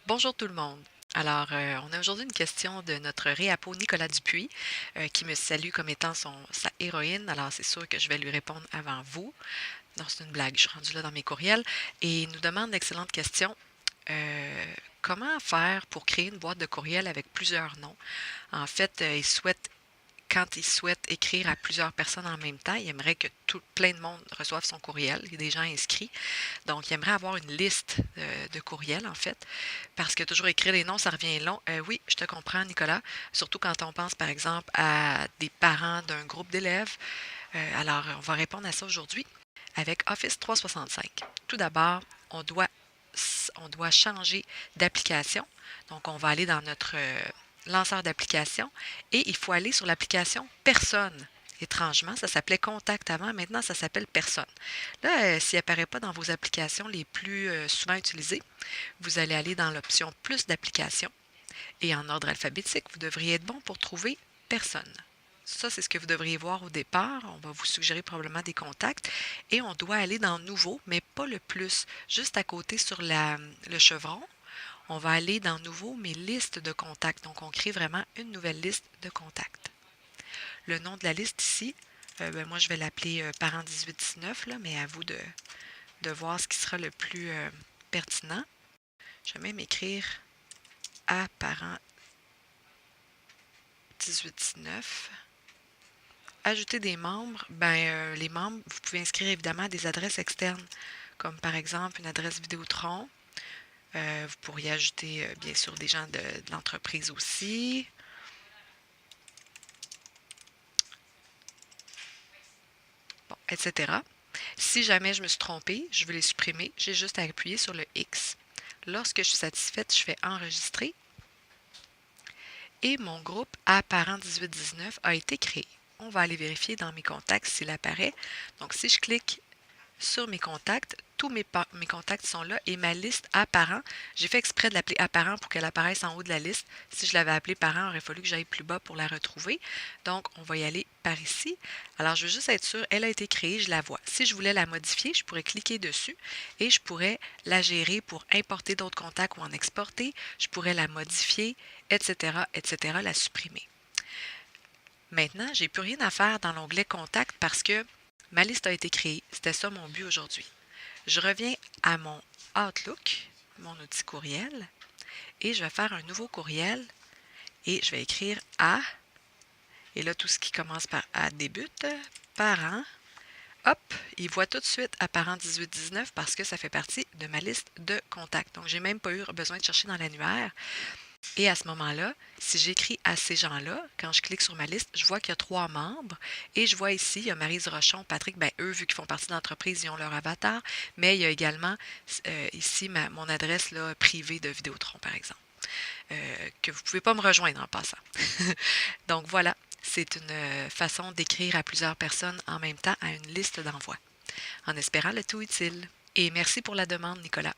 Bonjour tout le monde. Alors, on a aujourd'hui une question de notre réapo Nicolas Dupuis, qui me salue comme étant sa héroïne. Alors, c'est sûr que je vais lui répondre avant vous. Non, c'est une blague, je suis rendue là dans mes courriels. Et il nous demande l'excellente question. Comment faire pour créer une boîte de courriel avec plusieurs noms? En fait, quand il souhaite écrire à plusieurs personnes en même temps, il aimerait que plein de monde reçoive son courriel. Il y a des gens inscrits. Donc, il aimerait avoir une liste de courriels, en fait, parce que toujours écrire les noms, ça revient long. Oui, je te comprends, Nicolas, surtout quand on pense, par exemple, à des parents d'un groupe d'élèves. Alors, on va répondre à ça aujourd'hui avec Office 365. Tout d'abord, on doit, on doit changer d'application. Donc, on va aller dans notre lanceur d'application et il faut aller sur l'application Personne. Étrangement, ça s'appelait Contact avant, maintenant ça s'appelle Personne. Là, s'il n'apparaît pas dans vos applications les plus souvent utilisées, vous allez aller dans l'option Plus d'applications et en ordre alphabétique, vous devriez être bon pour trouver Personne. Ça, c'est ce que vous devriez voir au départ. On va vous suggérer probablement des contacts. Et on doit aller dans Nouveau, mais pas le plus. Juste à côté sur le chevron, on va aller dans Nouveau, mais liste de contacts. Donc, on crée vraiment une nouvelle liste de contacts. Le nom de la liste ici, moi, je vais l'appeler parent 18-19, là, mais à vous de voir ce qui sera le plus pertinent. Je vais même écrire à parent 18-19. Ajouter des membres, les membres, vous pouvez inscrire évidemment des adresses externes, comme par exemple une adresse Vidéotron. Vous pourriez ajouter bien sûr des gens de l'entreprise aussi. Bon, etc. Si jamais je me suis trompée, je veux les supprimer, j'ai juste à appuyer sur le X. Lorsque je suis satisfaite, je fais enregistrer et mon groupe Apparent 18-19 a été créé. On va aller vérifier dans mes contacts s'il apparaît. Donc, si je clique sur mes contacts, tous mes contacts sont là et ma liste apparent, j'ai fait exprès de l'appeler apparent pour qu'elle apparaisse en haut de la liste. Si je l'avais appelée parent, il aurait fallu que j'aille plus bas pour la retrouver. Donc, on va y aller par ici. Alors, je veux juste être sûre, elle a été créée, je la vois. Si je voulais la modifier, je pourrais cliquer dessus et je pourrais la gérer pour importer d'autres contacts ou en exporter. Je pourrais la modifier, etc., etc., la supprimer. Maintenant, j'ai plus rien à faire dans l'onglet Contact parce que ma liste a été créée. C'était ça mon but aujourd'hui. Je reviens à mon Outlook, mon outil courriel, et je vais faire un nouveau courriel et je vais écrire à, et là tout ce qui commence par A débute, parent. Hop, il voit tout de suite apparent 18-19 parce que ça fait partie de ma liste de contacts. Donc, j'ai même pas eu besoin de chercher dans l'annuaire. Et à ce moment-là, si j'écris à ces gens-là, quand je clique sur ma liste, je vois qu'il y a 3 membres. Et je vois ici, il y a Maryse Rochon, Patrick, eux, vu qu'ils font partie de l'entreprise, ils ont leur avatar. Mais il y a également ici mon adresse là, privée de Vidéotron, par exemple, que vous ne pouvez pas me rejoindre en passant. Donc voilà, c'est une façon d'écrire à plusieurs personnes en même temps à une liste d'envoi, en espérant le tout utile. Et merci pour la demande, Nicolas.